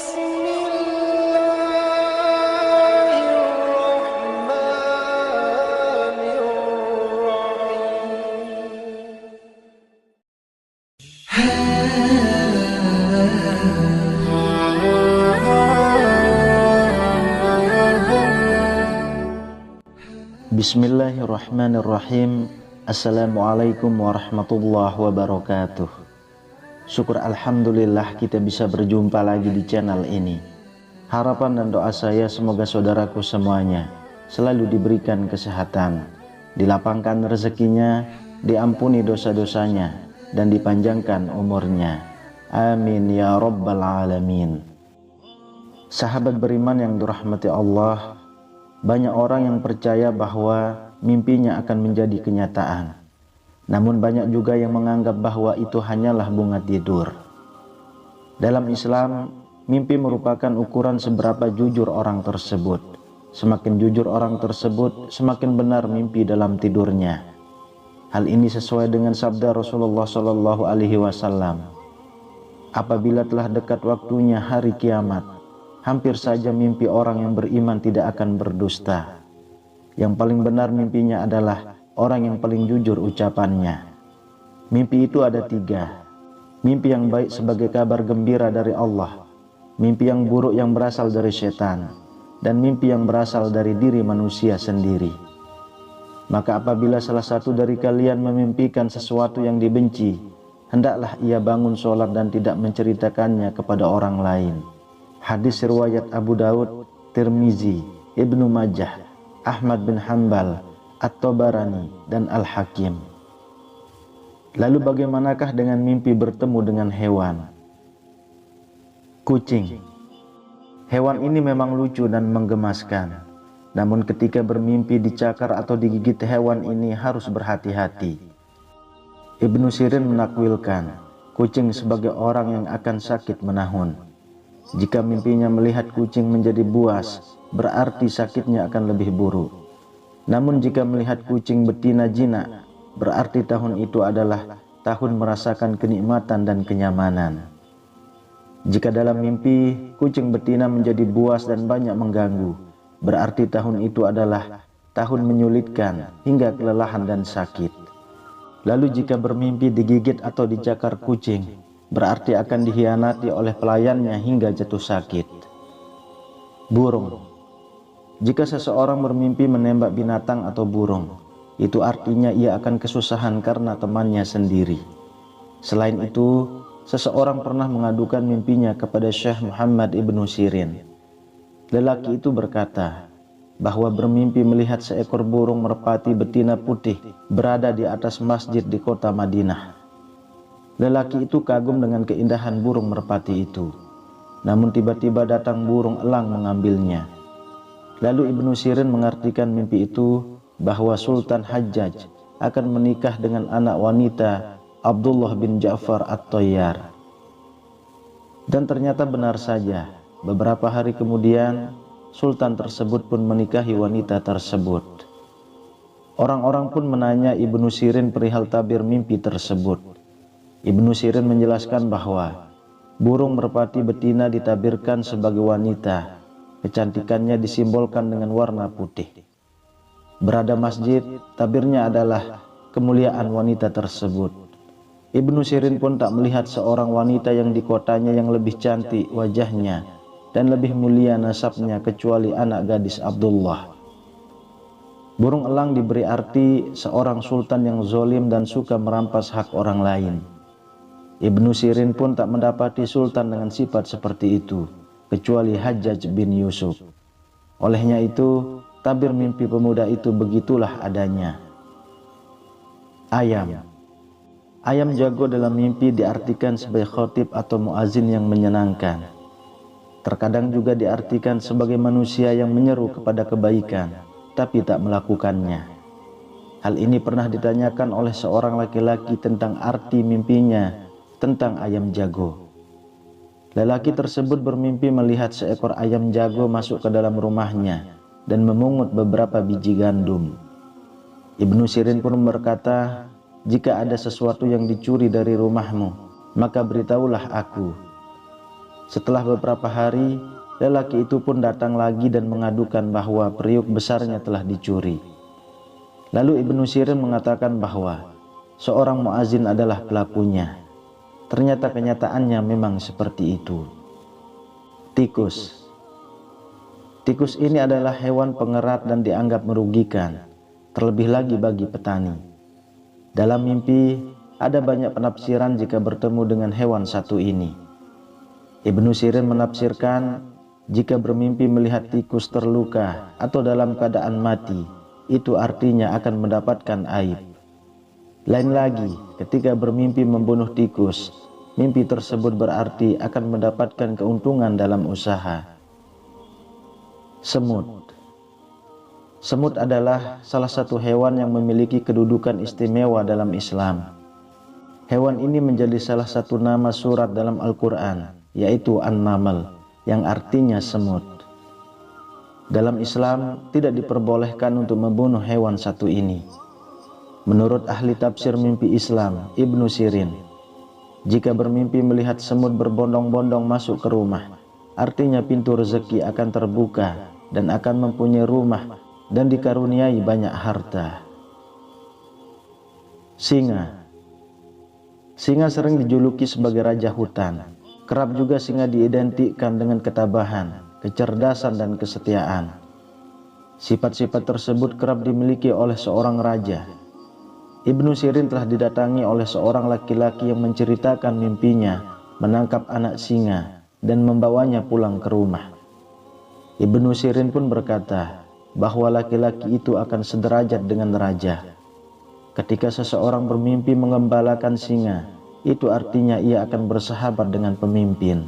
Bismillahirrahmanirrahim. Assalamualaikum warahmatullahi wabarakatuh. Syukur alhamdulillah kita bisa berjumpa lagi di channel ini. Harapan dan doa saya semoga saudaraku semuanya selalu diberikan kesehatan, dilapangkan rezekinya, diampuni dosa-dosanya, dan dipanjangkan umurnya. Amin ya rabbal alamin. Sahabat beriman yang dirahmati Allah, banyak orang yang percaya bahwa mimpinya akan menjadi kenyataan. Namun banyak juga yang menganggap bahwa itu hanyalah bunga tidur. Dalam Islam, mimpi merupakan ukuran seberapa jujur orang tersebut. Semakin jujur orang tersebut, semakin benar mimpi dalam tidurnya. Hal ini sesuai dengan sabda Rasulullah SAW. Apabila telah dekat waktunya hari kiamat, hampir saja mimpi orang yang beriman tidak akan berdusta. Yang paling benar mimpinya adalah orang yang paling jujur ucapannya. Mimpi itu ada 3. Mimpi yang baik sebagai kabar gembira dari Allah, mimpi yang buruk yang berasal dari setan, dan mimpi yang berasal dari diri manusia sendiri. Maka apabila salah satu dari kalian memimpikan sesuatu yang dibenci, hendaklah ia bangun sholat dan tidak menceritakannya kepada orang lain. Hadis riwayat Abu Daud, Tirmizi, Ibnu Majah, Ahmad bin Hanbal, At-Tabarani, dan Al-Hakim. Lalu bagaimanakah dengan mimpi bertemu dengan hewan? Kucing. Hewan ini memang lucu dan menggemaskan. Namun ketika bermimpi dicakar atau digigit hewan ini harus berhati-hati. Ibnu Sirin menakwilkan, kucing sebagai orang yang akan sakit menahun. Jika mimpinya melihat kucing menjadi buas, berarti sakitnya akan lebih buruk. Namun jika melihat kucing betina jinak, berarti tahun itu adalah tahun merasakan kenikmatan dan kenyamanan. Jika dalam mimpi kucing betina menjadi buas dan banyak mengganggu, berarti tahun itu adalah tahun menyulitkan hingga kelelahan dan sakit. Lalu jika bermimpi digigit atau dicakar kucing, berarti akan dikhianati oleh pelayannya hingga jatuh sakit. Burung. Jika seseorang bermimpi menembak binatang atau burung, itu artinya ia akan kesusahan karena temannya sendiri. Selain itu, seseorang pernah mengadukan mimpinya kepada Syekh Muhammad Ibnu Sirin. Lelaki itu berkata bahwa bermimpi melihat seekor burung merpati betina putih berada di atas masjid di kota Madinah. Lelaki itu kagum dengan keindahan burung merpati itu. Namun tiba-tiba datang burung elang mengambilnya. Lalu Ibnu Sirin mengartikan mimpi itu bahwa Sultan Hajjaj akan menikah dengan anak wanita Abdullah bin Ja'far At-Tayyar. Dan ternyata benar saja, beberapa hari kemudian Sultan tersebut pun menikahi wanita tersebut. Orang-orang pun menanya Ibnu Sirin perihal tabir mimpi tersebut. Ibnu Sirin menjelaskan bahwa burung merpati betina ditabirkan sebagai wanita. Kecantikannya disimbolkan dengan warna putih. Berada masjid, tabirnya adalah kemuliaan wanita tersebut. Ibnu Sirin pun tak melihat seorang wanita yang di kotanya yang lebih cantik wajahnya dan lebih mulia nasabnya kecuali anak gadis Abdullah. Burung elang diberi arti seorang sultan yang zalim dan suka merampas hak orang lain. Ibnu Sirin pun tak mendapati sultan dengan sifat seperti itu, kecuali Hajjaj bin Yusuf. Olehnya itu, tabir mimpi pemuda itu begitulah adanya. Ayam. Ayam jago dalam mimpi diartikan sebagai khotib atau muazin yang menyenangkan. Terkadang juga diartikan sebagai manusia yang menyeru kepada kebaikan, tapi tak melakukannya. Hal ini pernah ditanyakan oleh seorang laki-laki tentang arti mimpinya tentang ayam jago. Lelaki tersebut bermimpi melihat seekor ayam jago masuk ke dalam rumahnya dan memungut beberapa biji gandum. Ibnu Sirin pun berkata, jika ada sesuatu yang dicuri dari rumahmu, maka beritahulah aku. Setelah beberapa hari, lelaki itu pun datang lagi dan mengadukan bahwa periuk besarnya telah dicuri. Lalu Ibnu Sirin mengatakan bahwa seorang muazin adalah pelakunya. Ternyata kenyataannya memang seperti itu. Tikus. Tikus ini adalah hewan pengerat dan dianggap merugikan, terlebih lagi bagi petani. Dalam mimpi, ada banyak penafsiran jika bertemu dengan hewan satu ini. Ibnu Sirin menafsirkan, jika bermimpi melihat tikus terluka atau dalam keadaan mati, itu artinya akan mendapatkan aib. Lain lagi, ketika bermimpi membunuh tikus, mimpi tersebut berarti akan mendapatkan keuntungan dalam usaha. Semut. Semut adalah salah satu hewan yang memiliki kedudukan istimewa dalam Islam. Hewan ini menjadi salah satu nama surat dalam Al-Quran, yaitu An-Naml, yang artinya semut. Dalam Islam tidak diperbolehkan untuk membunuh hewan satu ini. Menurut ahli tafsir mimpi Islam, Ibnu Sirin, jika bermimpi melihat semut berbondong-bondong masuk ke rumah, artinya pintu rezeki akan terbuka dan akan mempunyai rumah dan dikaruniai banyak harta. Singa. Singa sering dijuluki sebagai raja hutan. Kerap juga singa diidentikan dengan ketabahan, kecerdasan, dan kesetiaan. Sifat-sifat tersebut kerap dimiliki oleh seorang raja. Ibnu Sirin telah didatangi oleh seorang laki-laki yang menceritakan mimpinya menangkap anak singa dan membawanya pulang ke rumah. Ibnu Sirin pun berkata bahwa laki-laki itu akan sederajat dengan raja. Ketika seseorang bermimpi mengembalakan singa, itu artinya ia akan bersahabat dengan pemimpin.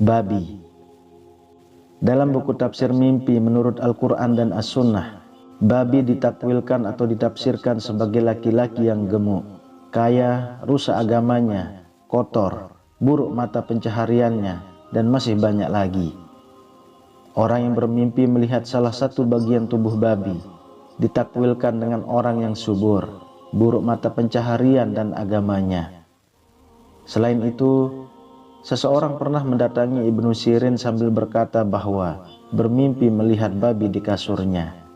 Babi. Dalam buku tafsir mimpi menurut Al-Quran dan As-Sunnah, babi ditakwilkan atau ditafsirkan sebagai laki-laki yang gemuk, kaya, rusak agamanya, kotor, buruk mata pencahariannya, dan masih banyak lagi. Orang yang bermimpi melihat salah satu bagian tubuh babi ditakwilkan dengan orang yang subur, buruk mata pencaharian, dan agamanya. Selain itu, seseorang pernah mendatangi Ibnu Sirin sambil berkata bahwa bermimpi melihat babi di kasurnya.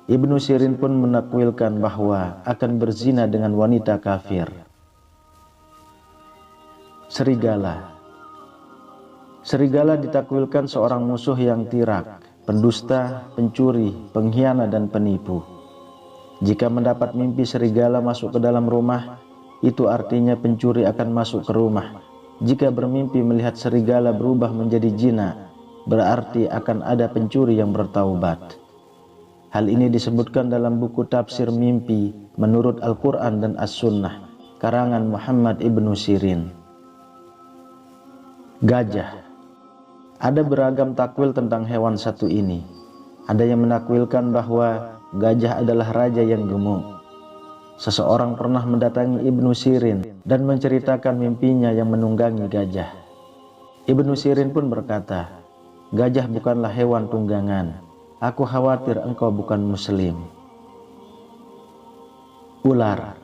Ibnu Sirin pun menakwilkan bahwa akan berzina dengan wanita kafir. Serigala. Serigala ditakwilkan seorang musuh yang tirak, pendusta, pencuri, pengkhianat, dan penipu. Jika mendapat mimpi serigala masuk ke dalam rumah, itu artinya pencuri akan masuk ke rumah. Jika bermimpi melihat serigala berubah menjadi jinak, berarti akan ada pencuri yang bertaubat. Hal ini disebutkan dalam buku tafsir mimpi menurut Al-Quran dan As-Sunnah, karangan Muhammad Ibnu Sirin. Gajah. Ada beragam takwil tentang hewan satu ini. Ada yang menakwilkan bahwa gajah adalah raja yang gemuk. Seseorang pernah mendatangi Ibnu Sirin dan menceritakan mimpinya yang menunggangi gajah. Ibnu Sirin pun berkata, "Gajah bukanlah hewan tunggangan. Aku khawatir engkau bukan muslim." Ular.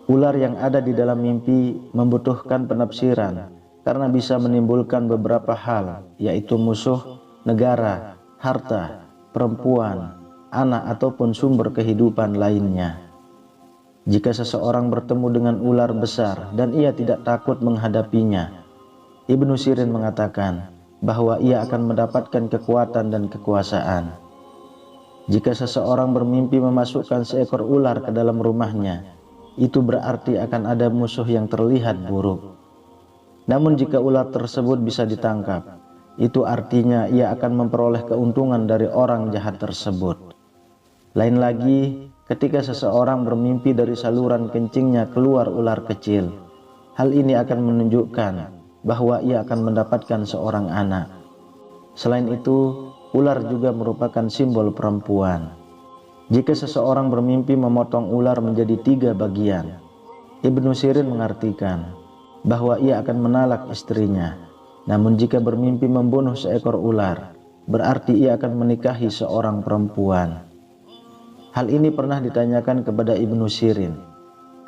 Ular yang ada di dalam mimpi membutuhkan penafsiran karena bisa menimbulkan beberapa hal, yaitu musuh, negara, harta, perempuan, anak, ataupun sumber kehidupan lainnya. Jika seseorang bertemu dengan ular besar dan ia tidak takut menghadapinya, Ibnu Sirin mengatakan bahwa ia akan mendapatkan kekuatan dan kekuasaan. Jika seseorang bermimpi memasukkan seekor ular ke dalam rumahnya, itu berarti akan ada musuh yang terlihat buruk. Namun jika ular tersebut bisa ditangkap, itu artinya ia akan memperoleh keuntungan dari orang jahat tersebut. Lain lagi, ketika seseorang bermimpi dari saluran kencingnya keluar ular kecil, hal ini akan menunjukkan bahwa ia akan mendapatkan seorang anak. Selain itu, ular juga merupakan simbol perempuan. Jika seseorang bermimpi memotong ular menjadi 3 bagian, Ibnu Sirin mengartikan bahwa ia akan menalak istrinya. Namun jika bermimpi membunuh seekor ular, berarti ia akan menikahi seorang perempuan. Hal ini pernah ditanyakan kepada Ibnu Sirin.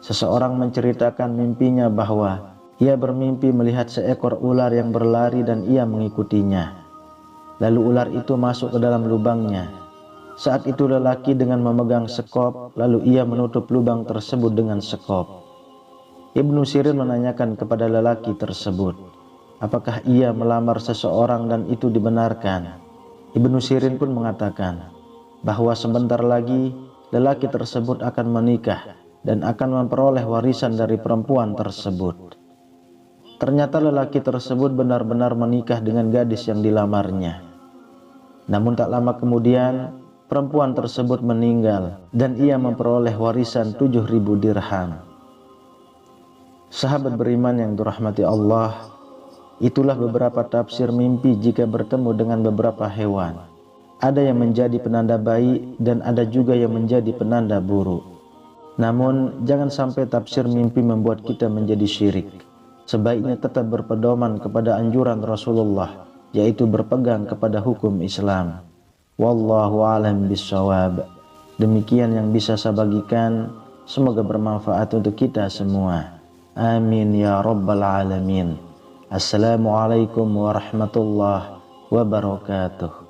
Seseorang menceritakan mimpinya bahwa Ia bermimpi melihat seekor ular yang berlari dan ia mengikutinya. Lalu ular itu masuk ke dalam lubangnya. Saat itu lelaki dengan memegang sekop, lalu ia menutup lubang tersebut dengan sekop. Ibnu Sirin menanyakan kepada lelaki tersebut, apakah ia melamar seseorang dan itu dibenarkan? Ibnu Sirin pun mengatakan bahwa sebentar lagi lelaki tersebut akan menikah dan akan memperoleh warisan dari perempuan tersebut. Ternyata lelaki tersebut benar-benar menikah dengan gadis yang dilamarnya. Namun tak lama kemudian perempuan tersebut meninggal dan ia memperoleh warisan 7.000 dirham. Sahabat beriman yang dirahmati Allah, itulah beberapa tafsir mimpi jika bertemu dengan beberapa hewan. Ada yang menjadi penanda baik dan ada juga yang menjadi penanda buruk. Namun jangan sampai tafsir mimpi membuat kita menjadi syirik. Sebaiknya tetap berpedoman kepada anjuran Rasulullah, yaitu berpegang kepada hukum Islam. Wallahu a'lam bishawab. Demikian yang bisa saya bagikan, semoga bermanfaat untuk kita semua. Amin ya rabbal alamin. Assalamualaikum warahmatullahi wabarakatuh.